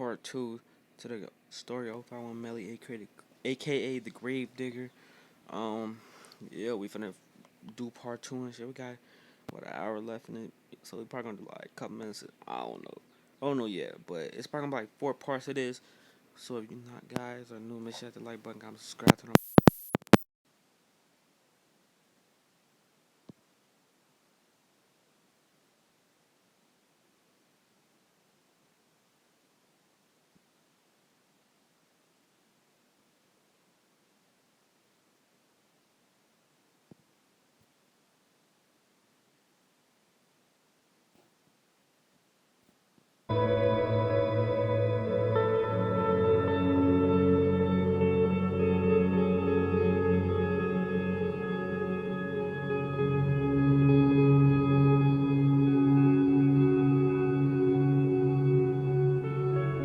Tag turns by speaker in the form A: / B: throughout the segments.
A: part two to the story of 051 Melly, aka the Grave Digger. Um, yeah, we finna do part two and shit. We got an hour left in it, so we probably gonna do like a couple minutes. I don't know yet, but it's probably gonna be like 4 parts of this. So if you're not guys or new, make sure you hit the like button, comment, subscribe to them.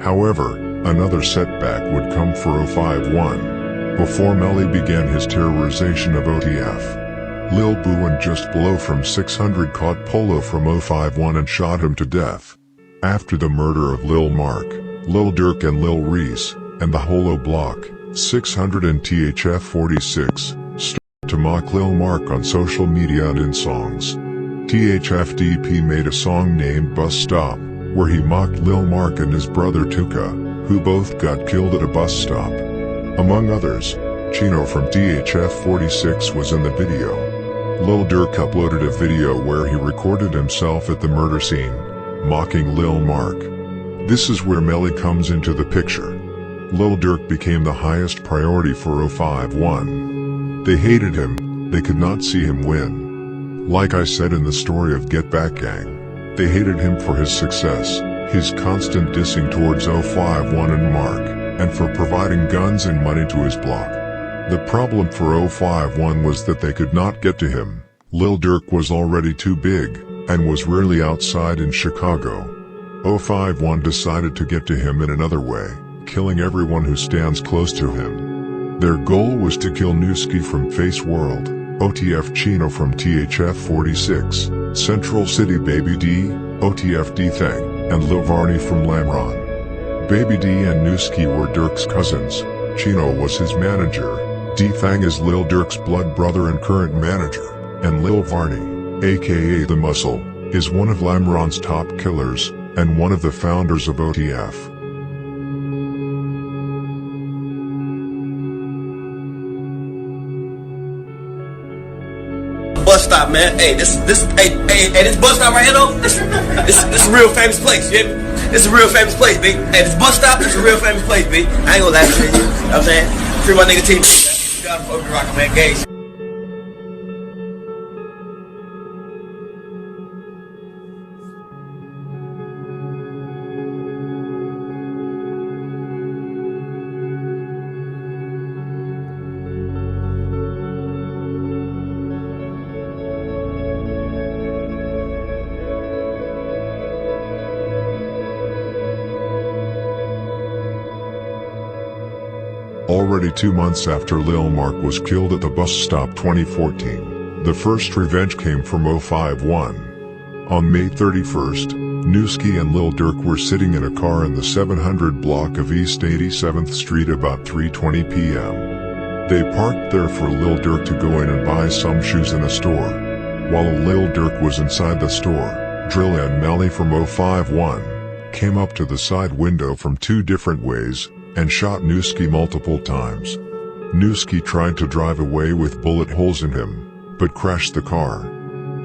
B: However, another setback would come for 051. Before Melly began his terrorization of OTF, Lil Boo and just below from 600 caught Polo from 051 and shot him to death. After the murder of Lil Mark, Lil Durk and Lil Reese, and the Holo Block, 600 and THF 46, started to mock Lil Mark on social media and in songs. THFDP made a song named Bus Stop, where he mocked Lil Mark and his brother Tuka, who both got killed at a bus stop. Among others, Chino from THF 46 was in the video. Lil Durk uploaded a video where he recorded himself at the murder scene, mocking Lil Mark. This is where Melly comes into the picture. Lil Durk became the highest priority for 051. They hated him, they could not see him win. Like I said in the story of Get Back Gang, they hated him for his success, his constant dissing towards 051 and Mark, and for providing guns and money to his block. The problem for 051 was that they could not get to him. Lil Durk was already too big, and was rarely outside in Chicago. 051 decided to get to him in another way, killing everyone who stands close to him. Their goal was to kill Newski from Face World, OTF Chino from THF 46, Central City Baby D, OTF D-Thang, and Lil Varney from Lamron. Baby D and Newski were Durk's cousins. Chino was his manager. D-Thang is Lil Durk's blood brother and current manager. And Lil Varney, aka The Muscle, is one of Lamron's top killers, and one of the founders of OTF.
C: Bus stop, man. Hey, this bus stop right here though. This a real famous place. You hear me? This is a real famous place, B. Hey, this bus stop is a real famous place, B. I ain't gonna lie to you. You know what I'm saying? Free my nigga T2. You gotta fuck with rockin', man. Gage.
B: Already 2 months after Lil Mark was killed at the bus stop 2014, the first revenge came from 051. On May 31st, Newski and Lil Durk were sitting in a car in the 700 block of East 87th Street about 3:20 p.m. They parked there for Lil Durk to go in and buy some shoes in a store. While Lil Durk was inside the store, Drill and Melly from 051 came up to the side window from 2 different ways and shot Newski multiple times. Newski tried to drive away with bullet holes in him, but crashed the car.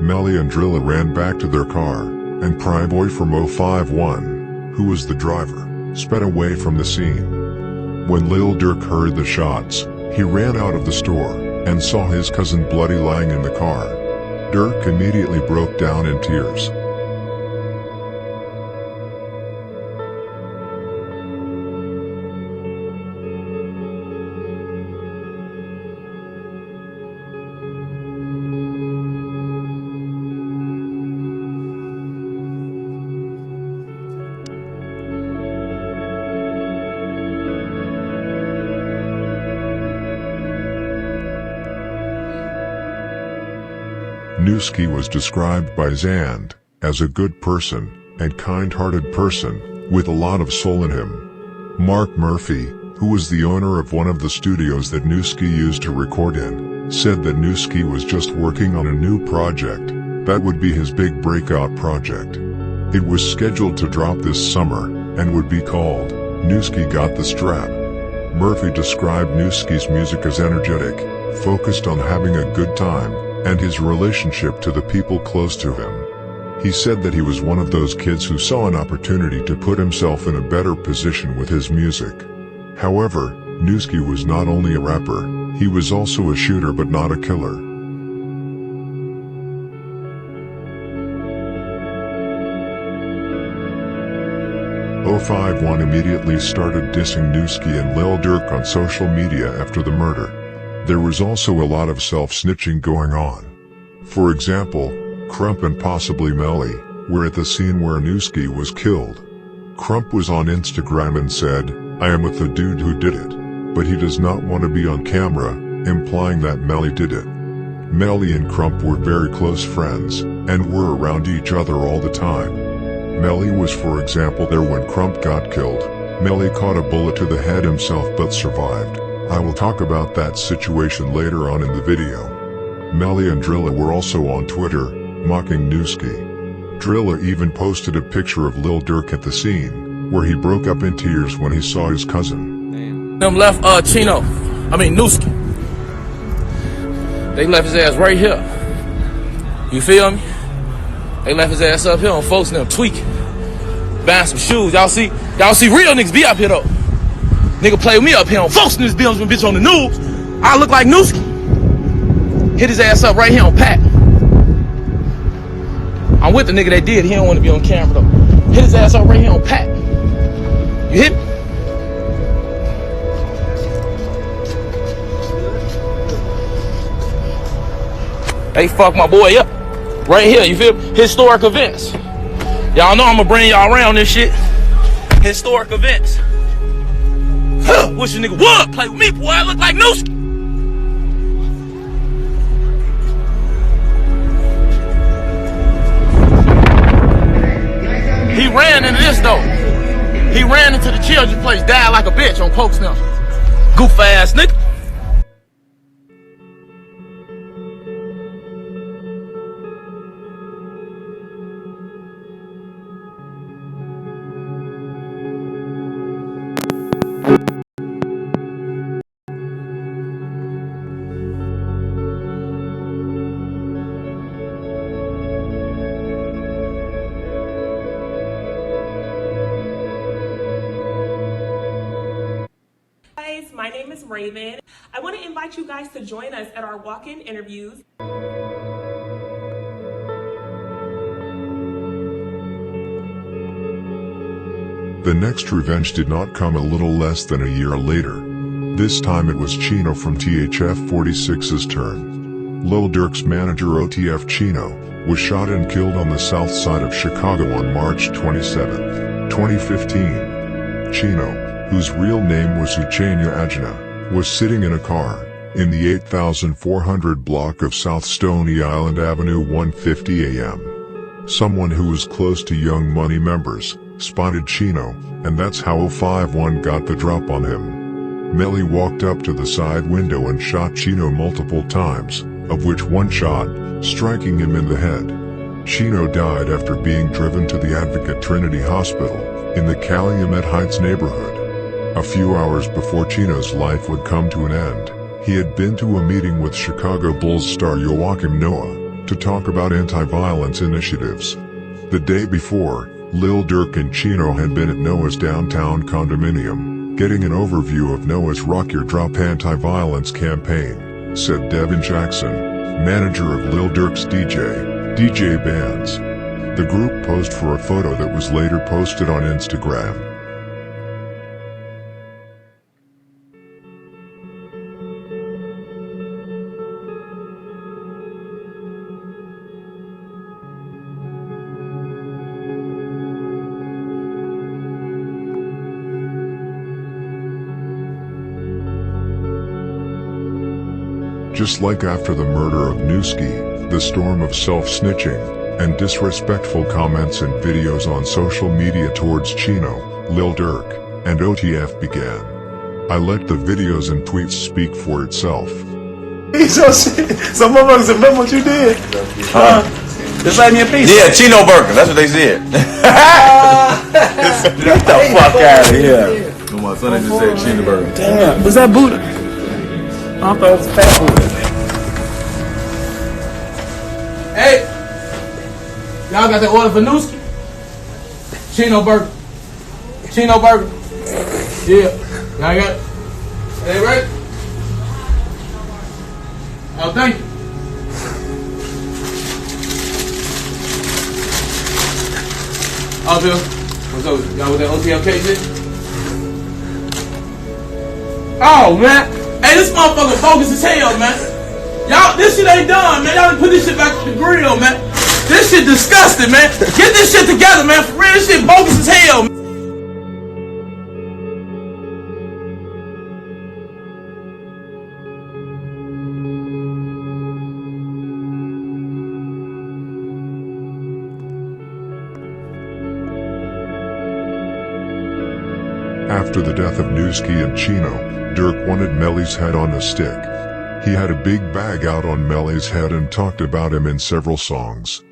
B: Melly and Drilla ran back to their car, and Pryboy from 051, who was the driver, sped away from the scene. When Lil Durk heard the shots, he ran out of the store, and saw his cousin bloody lying in the car. Durk immediately broke down in tears. Newski was described by Zand as a good person and kind-hearted person, with a lot of soul in him. Mark Murphy, who was the owner of one of the studios that Newski used to record in, said that Newski was just working on a new project that would be his big breakout project. It was scheduled to drop this summer and would be called Newski Got the Strap. Murphy described Newski's music as energetic, focused on having a good time, and his relationship to the people close to him. He said that he was one of those kids who saw an opportunity to put himself in a better position with his music. However, Newski was not only a rapper, he was also a shooter but not a killer. 051 immediately started dissing Newski and Lil Durk on social media after the murder. There was also a lot of self-snitching going on. For example, Crump and possibly Melly were at the scene where Newski was killed. Crump was on Instagram and said, "I am with the dude who did it, but he does not want to be on camera," implying that Melly did it. Melly and Crump were very close friends, and were around each other all the time. Melly was for example there when Crump got killed. Melly caught a bullet to the head himself but survived. I will talk about that situation later on in the video. Melly and Drilla were also on Twitter, mocking Newski. Drilla even posted a picture of Lil Durk at the scene, where he broke up in tears when he saw his cousin.
D: Them left Newski. They left his ass right here. You feel me? They left his ass up here on folks and them tweaking. Buying some shoes. Y'all see real niggas be up here though. Nigga play with me up here on folks in this building, bitch on the news. I look like Newski. Hit his ass up right here on Pat. I'm with the nigga that did. He don't want to be on camera though. Hit his ass up right here on Pat. You hit me? They fucked my boy up. Right here, you feel me? Historic events. Y'all know I'm gonna bring y'all around this shit. Historic events. Wish a nigga would play with me, boy. I look like Newski. He ran into this though. He ran into the children's place, died like a bitch on Pokes now. Goof ass nigga.
E: My name is Raven. I want to invite you guys to join us at our walk-in interviews.
B: The next revenge did not come a little less than a year later. This time it was Chino from THF 46's turn. Lil Durk's manager OTF Chino was shot and killed on the south side of Chicago on March 27, 2015. Chino, whose real name was Uchenna Ajana, was sitting in a car in the 8400 block of South Stony Island Avenue 1:50 a.m. Someone who was close to Young Money members spotted Chino, and that's how 051 got the drop on him. Melly walked up to the side window and shot Chino multiple times, of which one shot, striking him in the head. Chino died after being driven to the Advocate Trinity Hospital in the Calumet Heights neighborhood. A few hours before Chino's life would come to an end, he had been to a meeting with Chicago Bulls star Joakim Noah to talk about anti-violence initiatives. The day before, Lil Durk and Chino had been at Noah's downtown condominium, getting an overview of Noah's Rock Your Drop anti-violence campaign, said Devin Jackson, manager of Lil Durk's DJ Bands. The group posed for a photo that was later posted on Instagram. Just like after the murder of Newski, the storm of self-snitching and disrespectful comments and videos on social media towards Chino, Lil Durk, and OTF began. I let the videos and tweets speak for itself.
F: Some motherfuckers remember what you did. Just like me a piece.
C: Yeah, Chino Burger. That's what they said.
F: Get the fuck out of here.
C: My son just said Chino Burger.
F: Damn, was that Buddha? I thought it was fat Buddha.
D: Hey, y'all got that order for Nooski? Chino Burger. Chino Burger. Yeah. Y'all got it? Hey, right? Oh, thank you. Oh, Bill. What's up? Y'all with that OTLK shit? Oh, man. Hey, this motherfucker bogus as hell, man. Y'all, this shit ain't done, man. Y'all done put this shit back on the grill, man. This shit disgusting, man. Get this shit together, man. For real, this shit bogus as hell, man.
B: After the death of Newski and Chino, Durk wanted Melly's head on a stick. He had a big bag out on Melly's head and talked about him in several songs.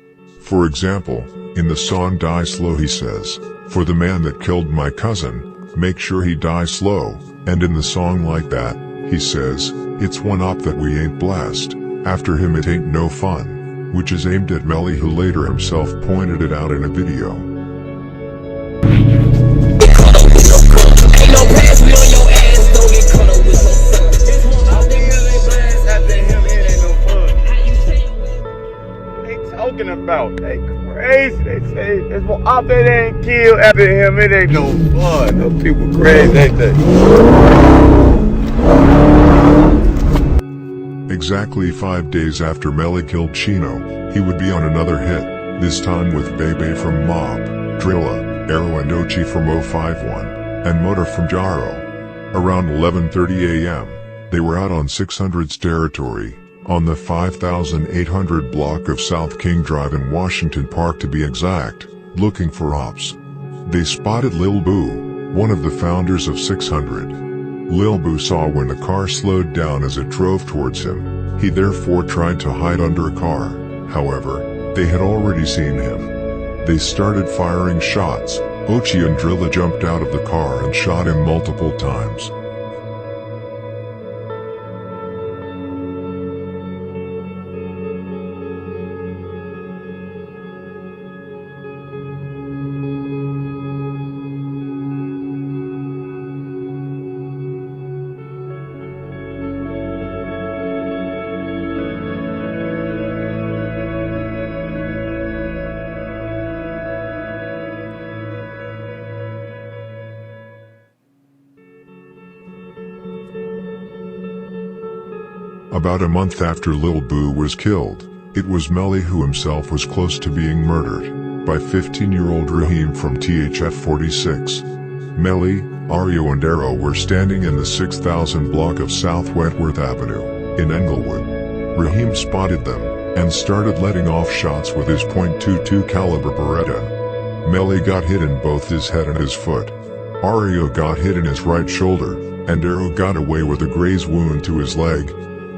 B: For example, in the song Die Slow he says, "For the man that killed my cousin, make sure he dies slow," and in the song Like That, he says, "It's one op that we ain't blessed, after him it ain't no fun," which is aimed at Melly, who later himself pointed it out in a video.
F: About. They crazy. They say there's more op that ain't killed after him. It ain't no fun. Those people crazy, ain't they?
B: Exactly 5 days after Melly killed Chino, he would be on another hit, this time with Bebe from Mob, Drilla, Arrow and Ochi from 051, and Motor from Jaro. Around 11:30 a.m., they were out on 600's territory, on the 5800 block of South King Drive in Washington Park to be exact, looking for ops. They spotted Lil Boo, one of the founders of 600. Lil Boo saw when the car slowed down as it drove towards him. He therefore tried to hide under a car. However, they had already seen him. They started firing shots. Ochi and Drilla jumped out of the car and shot him multiple times. About a month after Lil Boo was killed, it was Melly who himself was close to being murdered by 15-year-old Raheem from THF 46. Melly, Ario and Arrow were standing in the 6000 block of South Wentworth Avenue, in Englewood. Raheem spotted them, and started letting off shots with his .22 caliber Beretta. Melly got hit in both his head and his foot. Ario got hit in his right shoulder, and Arrow got away with a graze wound to his leg.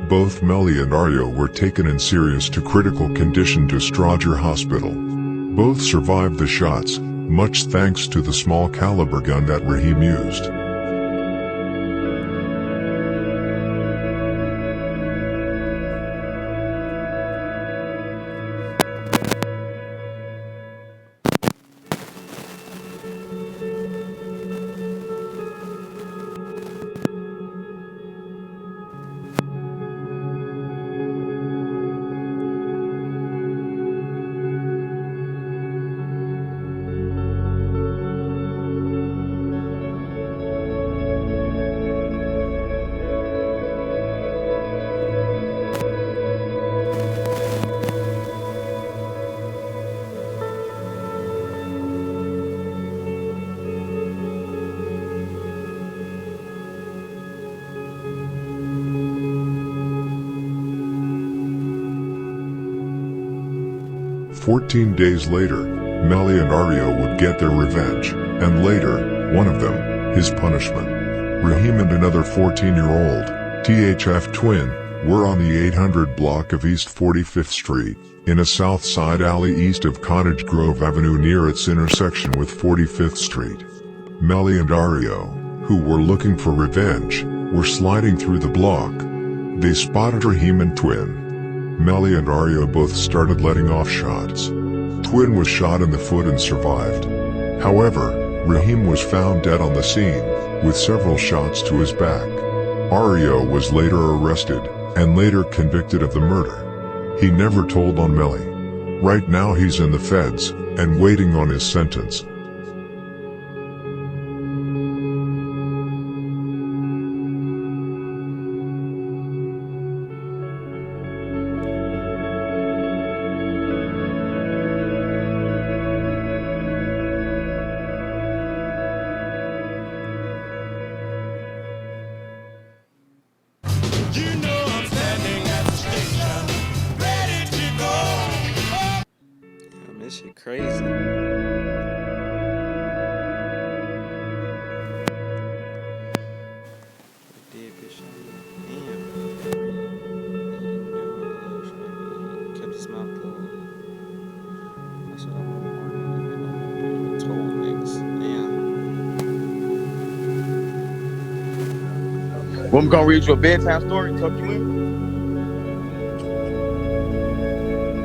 B: Both Melly and Ario were taken in serious to critical condition to Strodger Hospital. Both survived the shots, much thanks to the small caliber gun that Raheem used. 14 days later, Melly and Ario would get their revenge, and later, one of them, his punishment. Raheem and another 14-year-old, THF twin, were on the 800 block of East 45th Street, in a south side alley east of Cottage Grove Avenue near its intersection with 45th Street. Melly and Ario, who were looking for revenge, were sliding through the block. They spotted Raheem and Twin. Melly and Ario both started letting off shots. Twin was shot in the foot and survived. However, Raheem was found dead on the scene, with several shots to his back. Ario was later arrested, and later convicted of the murder. He never told on Melly. Right now he's in the feds, and waiting on his sentence.
A: Damn, this shit crazy. Dead bitch. Damn. Kept his mouth closed. That's what I want to argue. Told niggas. Damn.
F: When we gonna read you a bedtime story, tuck you in?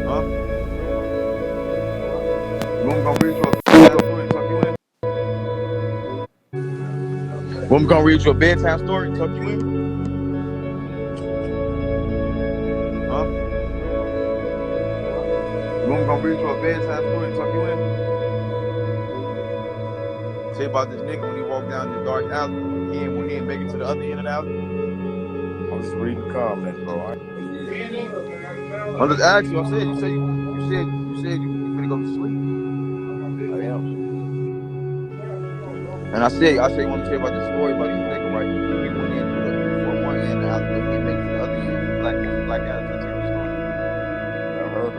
F: Huh? When we gonna read you a bedtime story, tuck you in? When we gonna read you a bedtime story, tuck you in? Huh? When we gonna read you a bedtime story, tuck you in? Tell you about this nigga when he walked down this dark alley. When he didn't make it to the other end of the alley.
G: I'm just reading the comments, bro.
F: I'm just asking you. I said you finna go to sleep.
G: I am.
F: And I said you want to tell you about this story about this nigga, right? He went in from one end of the alley, but he didn't make it to the other end. Black guy. Tell you the story.
G: Never heard of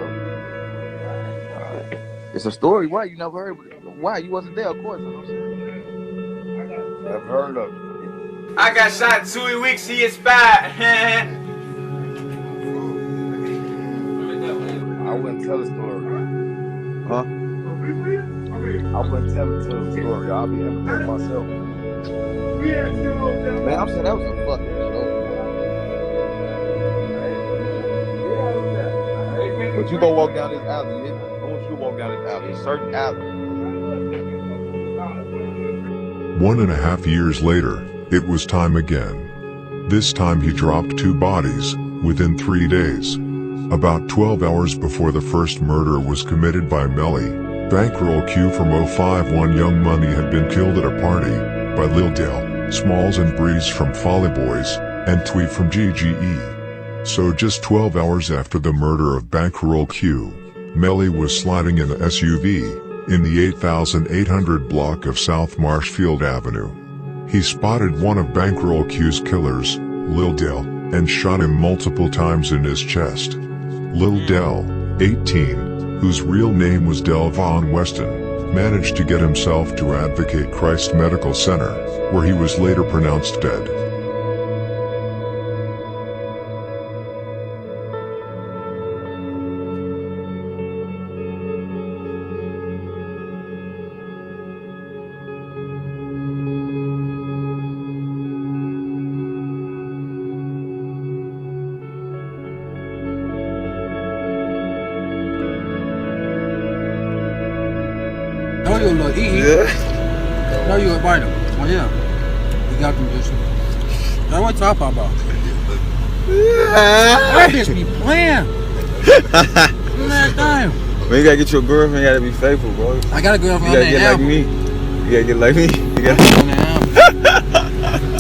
G: it.
F: It's a story. Why you never heard of it? Why you wasn't there? Of course. You know what I'm saying?
G: Never heard of it.
C: I got shot 2 weeks, he expired.
G: I wouldn't tell a story.
F: Huh?
G: I wouldn't tell a story. I'll be entertaining myself.
F: Man, I'm saying that was a fucking joke. But you go walk down this alley. I want you to walk down this alley. A certain alley.
B: 1.5 years later, it was time again. This time he dropped 2 bodies, within 3 days. About 12 hours before the first murder was committed by Melly, Bankroll Q from 051 Young Money had been killed at a party, by Lil Dale, Smalls and Breeze from Folly Boys, and Tweet from GGE. So just 12 hours after the murder of Bankroll Q, Melly was sliding in a SUV, in the 8800 block of South Marshfield Avenue. He spotted one of Bankroll Q's killers, Lil Dell, and shot him multiple times in his chest. Lil Dell, 18, whose real name was Del Von Weston, managed to get himself to Advocate Christ Medical Center, where he was later pronounced dead.
H: Know you a little
F: Yeah.
H: Know you a biter. Oh yeah. We got them just. Now what y'all talking about? That bitch be playing. That time.
F: Man, you gotta get your girlfriend. You gotta be faithful, bro.
H: I got a girlfriend
F: You
H: on
F: gotta
H: that
F: get like
H: album.
F: me. You gotta get like me. You gotta.
H: On that album.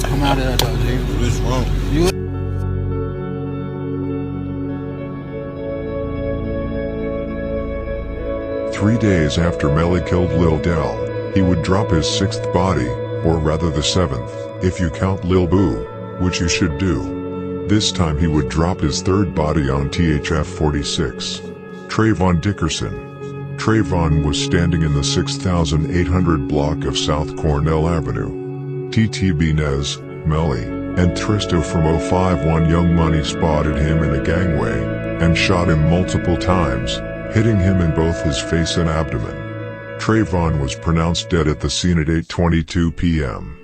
H: Come out of that though, G. What's wrong? You
B: 3 days after Melly killed Lil Dell, he would drop his 6th body, or rather the 7th, if you count Lil Boo, which you should do. This time he would drop his 3rd body on THF 46. Trayvon Dickerson. Trayvon was standing in the 6800 block of South Cornell Avenue. TTB Nez, Melly, and Tristo from 051 Young Money spotted him in a gangway and shot him multiple times, hitting him in both his face and abdomen. Trayvon was pronounced dead at the scene at 8:22 p.m.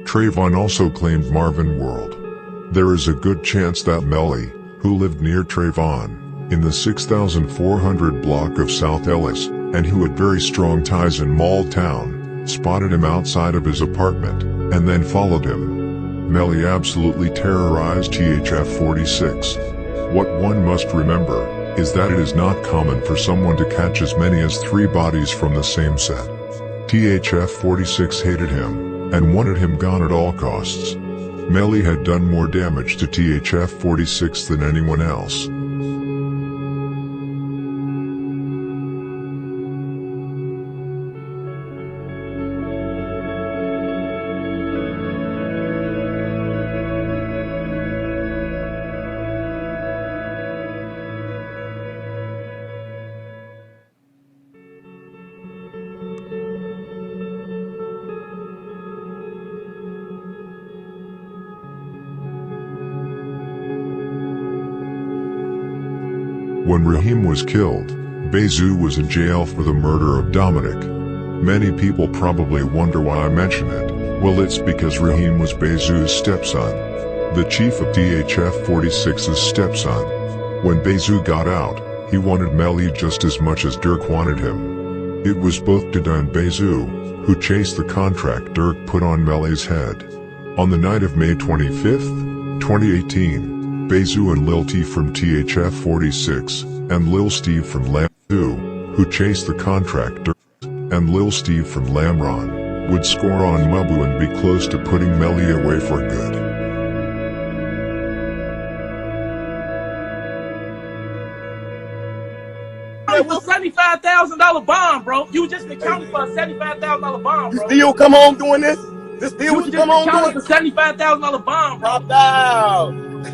B: Trayvon also claimed Marvin World. There is a good chance that Melly, who lived near Trayvon, in the 6400 block of South Ellis, and who had very strong ties in Mall Town, spotted him outside of his apartment, and then followed him. Melly absolutely terrorized THF-46. What one must remember is that it is not common for someone to catch as many as 3 bodies from the same set. THF-46 hated him, and wanted him gone at all costs. Melly had done more damage to THF-46 than anyone else. When Raheem was killed, Bezu was in jail for the murder of Dominic. Many people probably wonder why I mention it. Well, it's because Raheem was Bezu's stepson, the chief of THF-46's stepson. When Bezu got out, he wanted Melly just as much as Dirk wanted him. It was both Dada and Bezu who chased the contract Dirk put on Melly's head. On the night of May 25, 2018, Bezu and Lil T from THF-46, and Lil Steve from Lam 2, who chased the contractor, and Lil Steve from Lamron, would score on Mubu and be close to putting Melly away for good.
D: It was $75,000 bond, bro. You just accounted for a $75,000 bond, bro.
F: This deal come home doing this? This deal
D: You
F: was
D: just
F: come home
D: accounted
F: doing
D: for $75,000 bond, bro.
F: Pop out.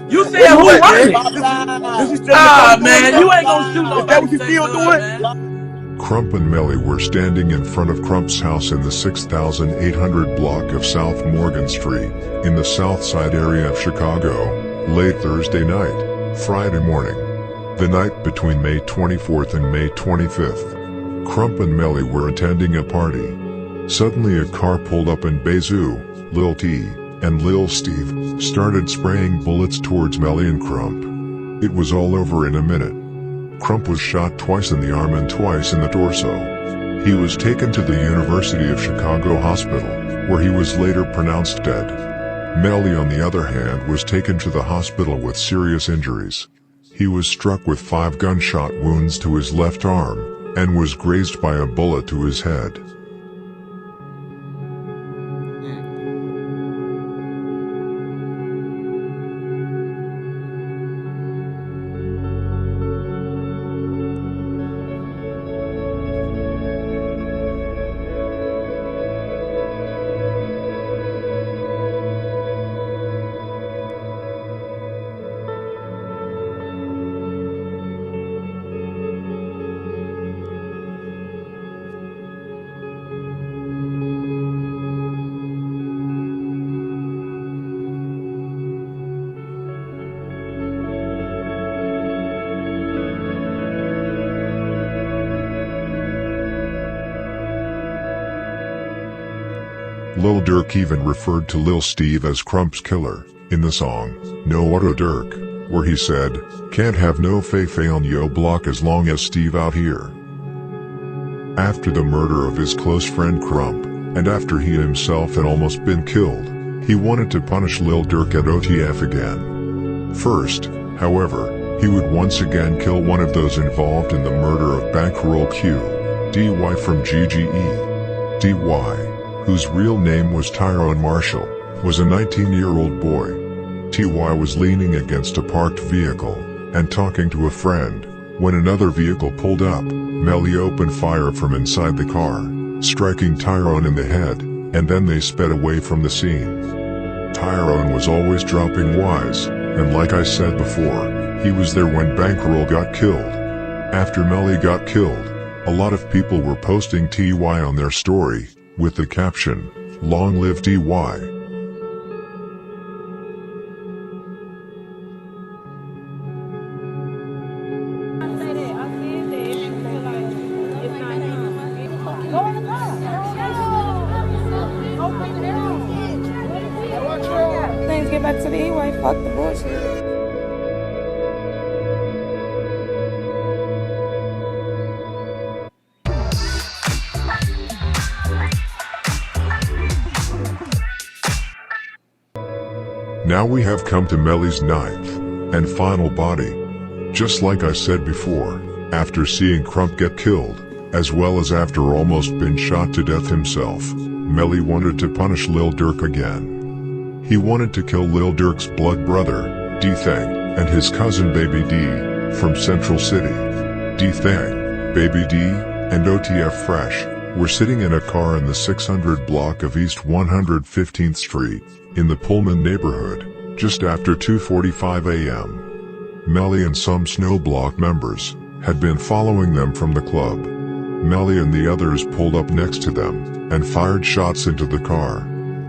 D: You said who won it?
F: Pop out. This is
D: Man, you ain't gonna shoot nobody.
F: Is that what you still doing?
D: Man.
B: Crump and Melly were standing in front of Crump's house in the 6800 block of South Morgan Street, in the South Side area of Chicago, late Thursday night, Friday morning. The night between May 24th and May 25th. Crump and Melly were attending a party. Suddenly a car pulled up and Bezu, Lil T, and Lil Steve started spraying bullets towards Melly and Crump. It was all over in a minute. Crump was shot twice in the arm and twice in the torso. He was taken to the University of Chicago Hospital, where he was later pronounced dead. Melly, on the other hand, was taken to the hospital with serious injuries. He was struck with 5 gunshot wounds to his left arm, and was grazed by a bullet to his head. Lil Durk even referred to Lil Steve as Crump's killer, in the song, No Auto Durk, where he said, "Can't have no Fei on yo block as long as Steve out here." After the murder of his close friend Crump, and after he himself had almost been killed, he wanted to punish Lil Durk at OTF again. First, however, he would once again kill one of those involved in the murder of Bankroll Q, DY from GGE. DY, whose real name was Tyrone Marshall, was a 19-year-old boy. TY was leaning against a parked vehicle and talking to a friend when another vehicle pulled up. Melly opened fire from inside the car, striking Tyrone in the head, and then they sped away from the scene. Tyrone was always dropping wise, and like I said before, he was there when Bankroll got killed. After Melly got killed, a lot of people were posting TY on their story, with the caption, "Long live TY."
I: Things get back to the E-way. Fuck the bullshit.
B: Now we have come to Melly's ninth and final body. Just like I said before, after seeing Crump get killed, as well as after almost been shot to death himself, Melly wanted to punish Lil Durk again. He wanted to kill Lil Durk's blood brother, D-Thang, and his cousin Baby D, from Central City. D-Thang, Baby D, and OTF Fresh were sitting in a car in the 600 block of East 115th Street, in the Pullman neighborhood, just after 2:45 a.m. Melly and some Snowblock members had been following them from the club. Melly and the others pulled up next to them and fired shots into the car.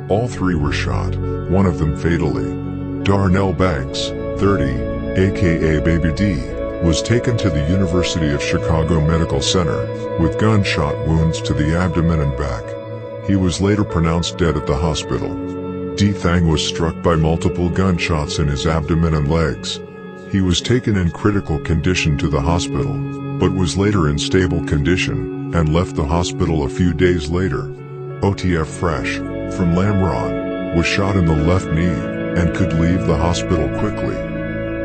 B: All three were shot, one of them fatally. Darnell Banks, 30, aka Baby D, was taken to the University of Chicago Medical Center with gunshot wounds to the abdomen and back. He was later pronounced dead at the hospital. D-Thang was struck by multiple gunshots in his abdomen and legs. He was taken in critical condition to the hospital, but was later in stable condition and left the hospital a few days later. OTF Fresh, from Lamron, was shot in the left knee and could leave the hospital quickly.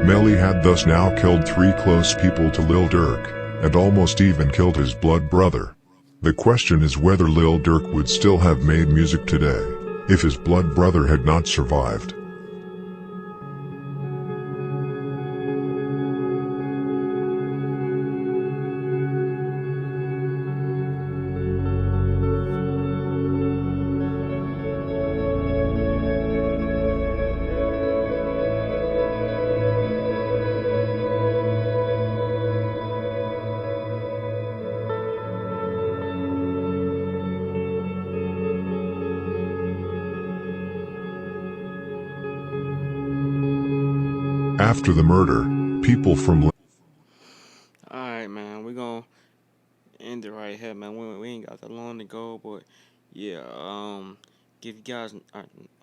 B: Melly had thus now killed 3 close people to Lil Durk, and almost even killed his blood brother. The question is whether Lil Durk would still have made music today, if his blood brother had not survived. After the murder, people from
A: Alright, man, we're gonna end it right here, man. We ain't got that long to go, but yeah, give you guys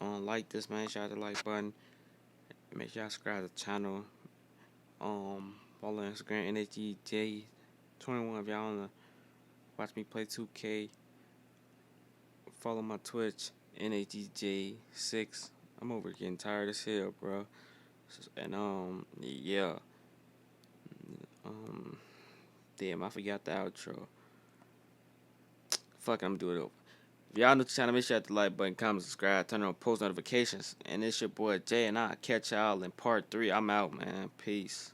A: like this, man. Shout out the like button. Make sure y'all subscribe to the channel. Follow Instagram NHGJ21 if y'all wanna watch me play 2K. Follow my Twitch NHGJ6. I'm over getting tired as hell, bro. And yeah. Damn, I forgot the outro. Fuck it, I'm doing it over. If y'all new to the channel, make sure you hit the like button, comment, subscribe, turn on post notifications. And it's your boy Jay, and I'll catch y'all in part 3. I'm out, man. Peace.